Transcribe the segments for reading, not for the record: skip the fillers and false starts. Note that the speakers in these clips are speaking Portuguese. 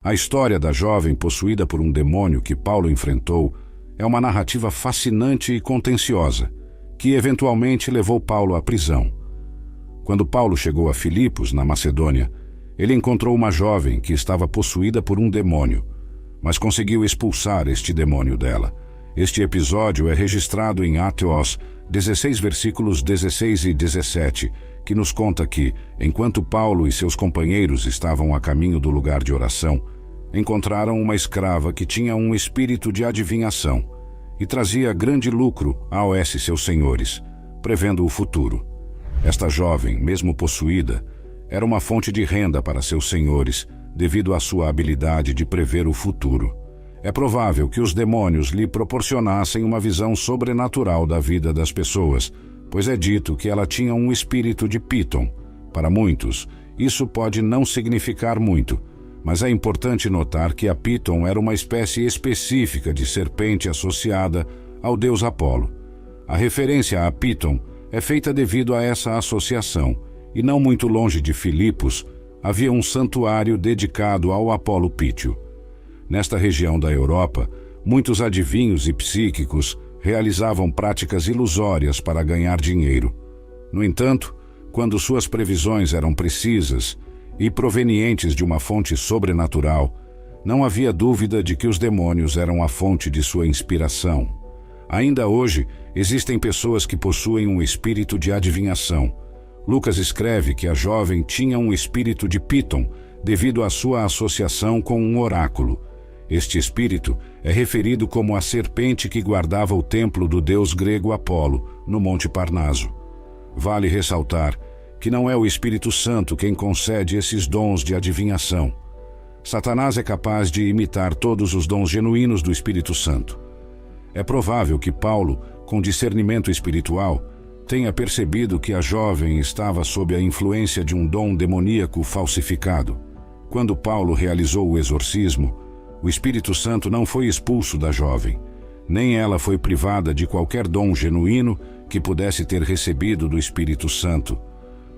A história da jovem possuída por um demônio que Paulo enfrentou é uma narrativa fascinante e contenciosa, que eventualmente levou Paulo à prisão. Quando Paulo chegou a Filipos, na Macedônia, ele encontrou uma jovem que estava possuída por um demônio, mas conseguiu expulsar este demônio dela. Este episódio é registrado em Atos 16, versículos 16 e 17, que nos conta que, enquanto Paulo e seus companheiros estavam a caminho do lugar de oração, encontraram uma escrava que tinha um espírito de adivinhação e trazia grande lucro a seus senhores, prevendo o futuro. Esta jovem, mesmo possuída, era uma fonte de renda para seus senhores, devido à sua habilidade de prever o futuro. É provável que os demônios lhe proporcionassem uma visão sobrenatural da vida das pessoas, pois é dito que ela tinha um espírito de Piton. Para muitos, isso pode não significar muito, mas é importante notar que a Piton era uma espécie específica de serpente associada ao deus Apolo. A referência a Piton é feita devido a essa associação, e não muito longe de Filipos havia um santuário dedicado ao Apolo Pítio. Nesta região da Europa, muitos adivinhos e psíquicos realizavam práticas ilusórias para ganhar dinheiro. No entanto, quando suas previsões eram precisas e provenientes de uma fonte sobrenatural, não havia dúvida de que os demônios eram a fonte de sua inspiração. Ainda hoje, existem pessoas que possuem um espírito de adivinhação. Lucas escreve que a jovem tinha um espírito de Piton devido à sua associação com um oráculo. Este espírito é referido como a serpente que guardava o templo do deus grego Apolo, no Monte Parnaso. Vale ressaltar que não é o Espírito Santo quem concede esses dons de adivinhação. Satanás é capaz de imitar todos os dons genuínos do Espírito Santo. É provável que Paulo, com discernimento espiritual, tenha percebido que a jovem estava sob a influência de um dom demoníaco falsificado. Quando Paulo realizou o exorcismo, o Espírito Santo não foi expulso da jovem, nem ela foi privada de qualquer dom genuíno que pudesse ter recebido do Espírito Santo.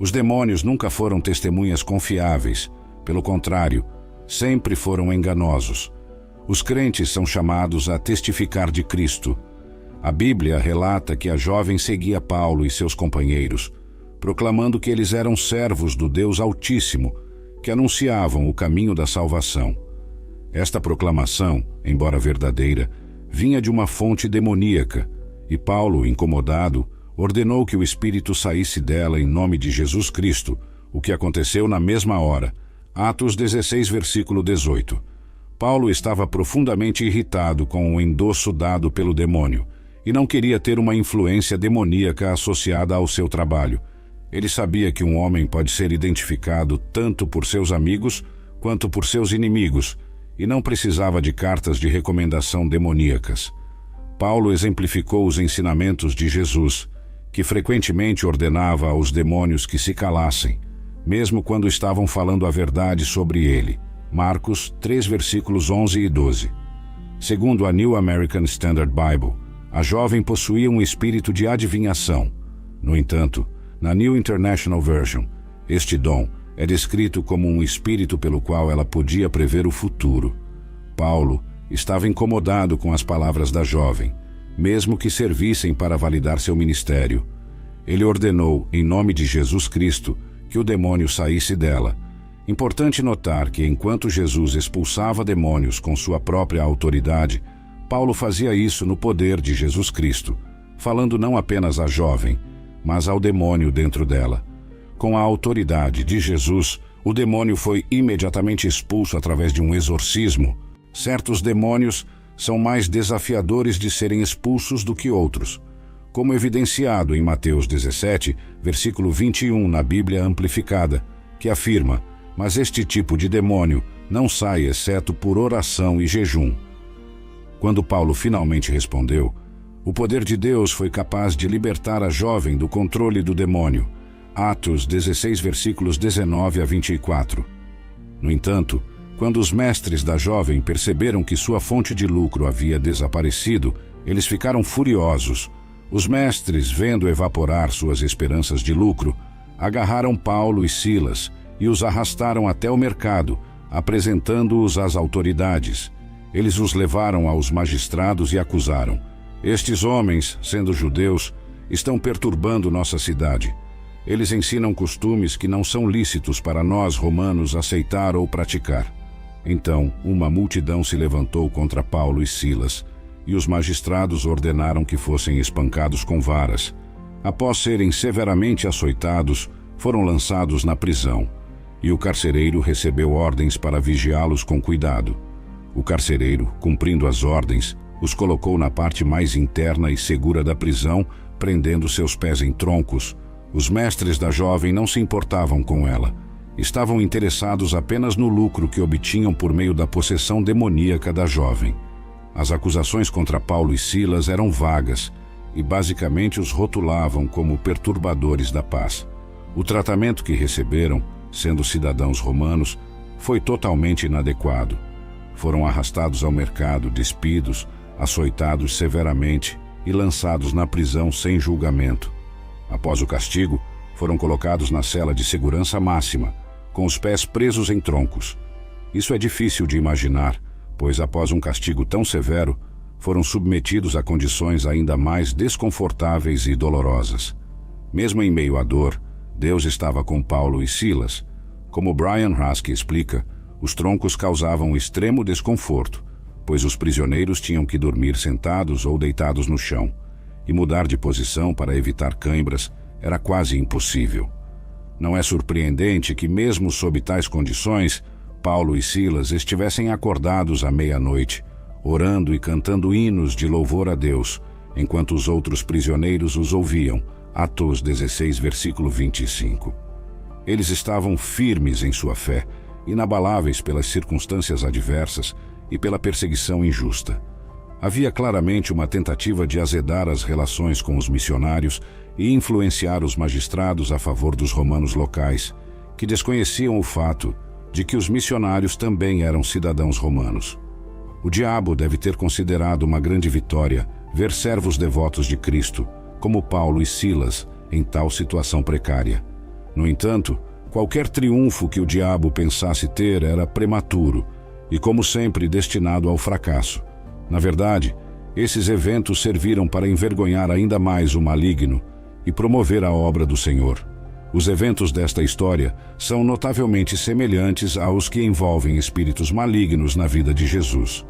Os demônios nunca foram testemunhas confiáveis, pelo contrário, sempre foram enganosos. Os crentes são chamados a testificar de Cristo. A Bíblia relata que a jovem seguia Paulo e seus companheiros, proclamando que eles eram servos do Deus Altíssimo, que anunciavam o caminho da salvação. Esta proclamação, embora verdadeira, vinha de uma fonte demoníaca, e Paulo, incomodado, ordenou que o espírito saísse dela em nome de Jesus Cristo, o que aconteceu na mesma hora. Atos 16, versículo 18. Paulo estava profundamente irritado com o endosso dado pelo demônio, e não queria ter uma influência demoníaca associada ao seu trabalho. Ele sabia que um homem pode ser identificado tanto por seus amigos quanto por seus inimigos, e não precisava de cartas de recomendação demoníacas. Paulo exemplificou os ensinamentos de Jesus, que frequentemente ordenava aos demônios que se calassem, mesmo quando estavam falando a verdade sobre ele. Marcos 3, versículos 11 e 12. Segundo a New American Standard Bible, a jovem possuía um espírito de adivinhação. No entanto, na New International Version, este dom é descrito como um espírito pelo qual ela podia prever o futuro. Paulo estava incomodado com as palavras da jovem, mesmo que servissem para validar seu ministério. Ele ordenou, em nome de Jesus Cristo, que o demônio saísse dela. Importante notar que, enquanto Jesus expulsava demônios com sua própria autoridade, Paulo fazia isso no poder de Jesus Cristo, falando não apenas à jovem, mas ao demônio dentro dela. Com a autoridade de Jesus, o demônio foi imediatamente expulso através de um exorcismo. Certos demônios são mais desafiadores de serem expulsos do que outros, como evidenciado em Mateus 17, versículo 21 na Bíblia Amplificada, que afirma: "Mas este tipo de demônio não sai exceto por oração e jejum." Quando Paulo finalmente respondeu, o poder de Deus foi capaz de libertar a jovem do controle do demônio. Atos 16, versículos 19 a 24. No entanto, quando os mestres da jovem perceberam que sua fonte de lucro havia desaparecido, eles ficaram furiosos. Os mestres, vendo evaporar suas esperanças de lucro, agarraram Paulo e Silas e os arrastaram até o mercado, apresentando-os às autoridades. Eles os levaram aos magistrados e acusaram: estes homens, sendo judeus, estão perturbando nossa cidade. Eles ensinam costumes que não são lícitos para nós, romanos, aceitar ou praticar. Então, uma multidão se levantou contra Paulo e Silas, e os magistrados ordenaram que fossem espancados com varas. Após serem severamente açoitados, foram lançados na prisão, e o carcereiro recebeu ordens para vigiá-los com cuidado. O carcereiro, cumprindo as ordens, os colocou na parte mais interna e segura da prisão, prendendo seus pés em troncos. Os mestres da jovem não se importavam com ela. Estavam interessados apenas no lucro que obtinham por meio da possessão demoníaca da jovem. As acusações contra Paulo e Silas eram vagas e basicamente os rotulavam como perturbadores da paz. O tratamento que receberam, sendo cidadãos romanos, foi totalmente inadequado. Foram arrastados ao mercado, despidos, açoitados severamente e lançados na prisão sem julgamento. Após o castigo, foram colocados na cela de segurança máxima, com os pés presos em troncos. Isso é difícil de imaginar, pois após um castigo tão severo, foram submetidos a condições ainda mais desconfortáveis e dolorosas. Mesmo em meio à dor, Deus estava com Paulo e Silas. Como Brian Huskey explica, os troncos causavam extremo desconforto, pois os prisioneiros tinham que dormir sentados ou deitados no chão, e mudar de posição para evitar cãibras era quase impossível. Não é surpreendente que, mesmo sob tais condições, Paulo e Silas estivessem acordados à meia-noite, orando e cantando hinos de louvor a Deus, enquanto os outros prisioneiros os ouviam. Atos 16, versículo 25. Eles estavam firmes em sua fé, inabaláveis pelas circunstâncias adversas e pela perseguição injusta. Havia claramente uma tentativa de azedar as relações com os missionários e influenciar os magistrados a favor dos romanos locais, que desconheciam o fato de que os missionários também eram cidadãos romanos. O diabo deve ter considerado uma grande vitória ver servos devotos de Cristo, como Paulo e Silas, em tal situação precária. No entanto, qualquer triunfo que o diabo pensasse ter era prematuro e, como sempre, destinado ao fracasso. Na verdade, esses eventos serviram para envergonhar ainda mais o maligno e promover a obra do Senhor. Os eventos desta história são notavelmente semelhantes aos que envolvem espíritos malignos na vida de Jesus.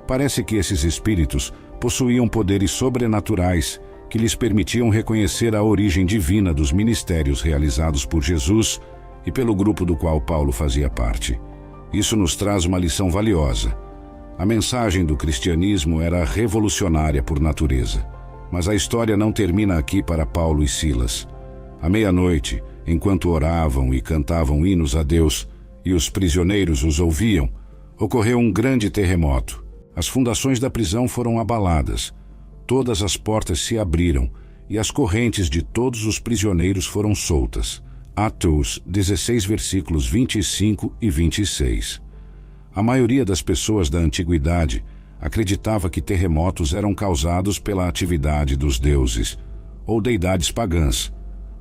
Parece que esses espíritos possuíam poderes sobrenaturais que lhes permitiam reconhecer a origem divina dos ministérios realizados por Jesus e pelo grupo do qual Paulo fazia parte. Isso nos traz uma lição valiosa. A mensagem do cristianismo era revolucionária por natureza, mas a história não termina aqui para Paulo e Silas. À meia-noite, enquanto oravam e cantavam hinos a Deus e os prisioneiros os ouviam, ocorreu um grande terremoto. As fundações da prisão foram abaladas, todas as portas se abriram e as correntes de todos os prisioneiros foram soltas. Atos 16, versículos 25 e 26. A maioria das pessoas da antiguidade acreditava que terremotos eram causados pela atividade dos deuses ou deidades pagãs.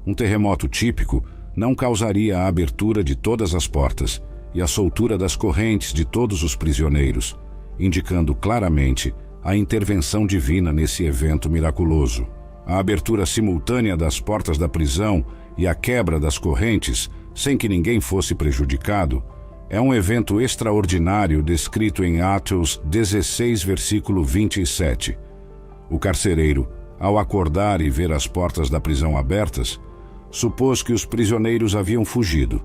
Um terremoto típico não causaria a abertura de todas as portas e a soltura das correntes de todos os prisioneiros, indicando claramente a intervenção divina nesse evento miraculoso. A abertura simultânea das portas da prisão e a quebra das correntes, sem que ninguém fosse prejudicado, é um evento extraordinário descrito em Atos 16, versículo 27. O carcereiro, ao acordar e ver as portas da prisão abertas, supôs que os prisioneiros haviam fugido.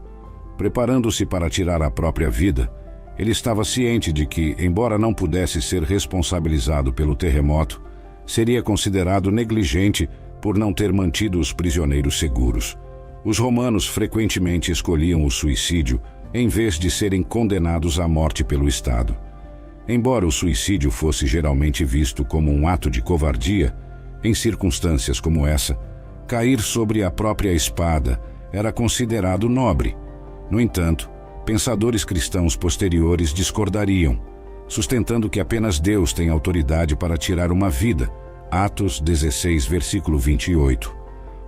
Preparando-se para tirar a própria vida, ele estava ciente de que, embora não pudesse ser responsabilizado pelo terremoto, seria considerado negligente por não ter mantido os prisioneiros seguros. Os romanos frequentemente escolhiam o suicídio em vez de serem condenados à morte pelo Estado. Embora o suicídio fosse geralmente visto como um ato de covardia, em circunstâncias como essa, cair sobre a própria espada era considerado nobre. No entanto, pensadores cristãos posteriores discordariam, sustentando que apenas Deus tem autoridade para tirar uma vida. Atos 16, versículo 28.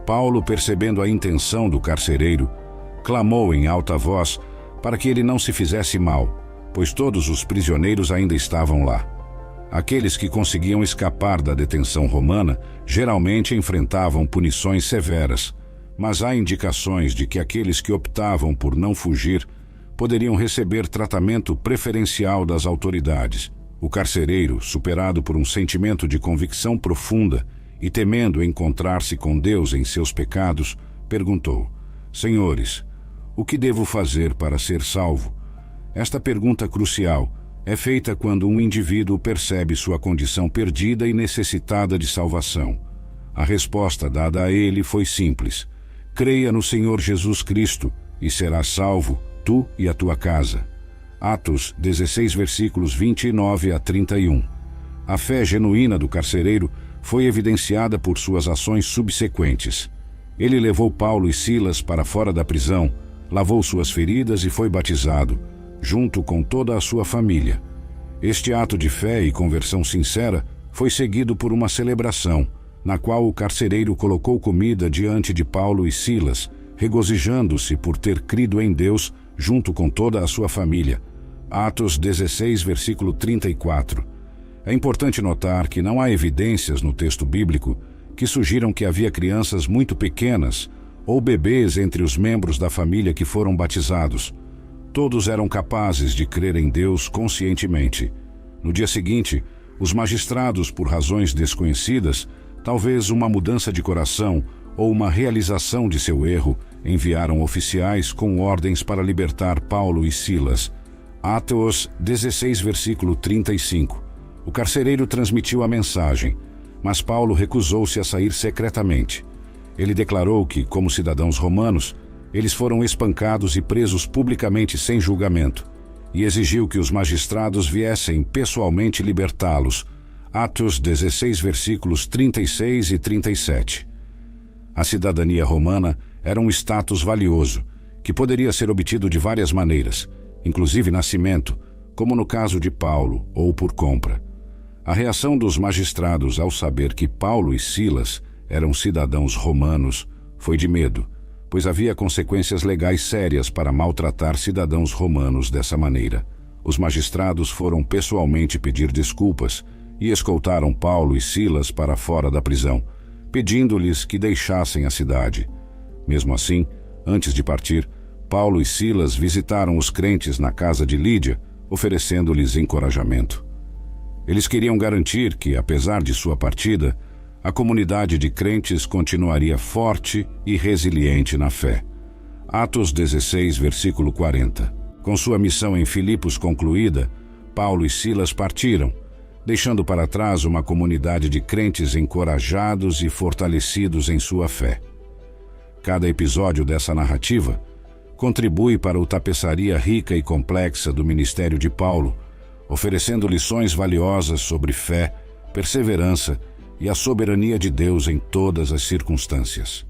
Paulo, percebendo a intenção do carcereiro, clamou em alta voz para que ele não se fizesse mal, pois todos os prisioneiros ainda estavam lá. Aqueles que conseguiam escapar da detenção romana geralmente enfrentavam punições severas, mas há indicações de que aqueles que optavam por não fugir poderiam receber tratamento preferencial das autoridades. O carcereiro, superado por um sentimento de convicção profunda e temendo encontrar-se com Deus em seus pecados, perguntou: Senhores, o que devo fazer para ser salvo? Esta pergunta crucial é feita quando um indivíduo percebe sua condição perdida e necessitada de salvação. A resposta dada a ele foi simples: creia no Senhor Jesus Cristo e serás salvo, tu e a tua casa. Atos 16, versículos 29 a 31. A fé genuína do carcereiro foi evidenciada por suas ações subsequentes. Ele levou Paulo e Silas para fora da prisão, lavou suas feridas e foi batizado, junto com toda a sua família. Este ato de fé e conversão sincera foi seguido por uma celebração, na qual o carcereiro colocou comida diante de Paulo e Silas, regozijando-se por ter crido em Deus junto com toda a sua família. Atos 16, versículo 34. É importante notar que não há evidências no texto bíblico que sugiram que havia crianças muito pequenas ou bebês entre os membros da família que foram batizados. Todos eram capazes de crer em Deus conscientemente. No dia seguinte, os magistrados, por razões desconhecidas, talvez uma mudança de coração ou uma realização de seu erro, enviaram oficiais com ordens para libertar Paulo e Silas. Atos 16, versículo 35. O carcereiro transmitiu a mensagem, mas Paulo recusou-se a sair secretamente. Ele declarou que, como cidadãos romanos, eles foram espancados e presos publicamente sem julgamento, e exigiu que os magistrados viessem pessoalmente libertá-los. Atos 16, versículos 36 e 37. A cidadania romana era um status valioso, que poderia ser obtido de várias maneiras, inclusive nascimento, como no caso de Paulo, ou por compra. A reação dos magistrados ao saber que Paulo e Silas eram cidadãos romanos foi de medo, pois havia consequências legais sérias para maltratar cidadãos romanos dessa maneira. Os magistrados foram pessoalmente pedir desculpas e escoltaram Paulo e Silas para fora da prisão, pedindo-lhes que deixassem a cidade. Mesmo assim, antes de partir, Paulo e Silas visitaram os crentes na casa de Lídia, oferecendo-lhes encorajamento. Eles queriam garantir que, apesar de sua partida, a comunidade de crentes continuaria forte e resiliente na fé. Atos 16, versículo 40. Com sua missão em Filipos concluída, Paulo e Silas partiram, deixando para trás uma comunidade de crentes encorajados e fortalecidos em sua fé. Cada episódio dessa narrativa contribui para a tapeçaria rica e complexa do ministério de Paulo, oferecendo lições valiosas sobre fé, perseverança e a soberania de Deus em todas as circunstâncias.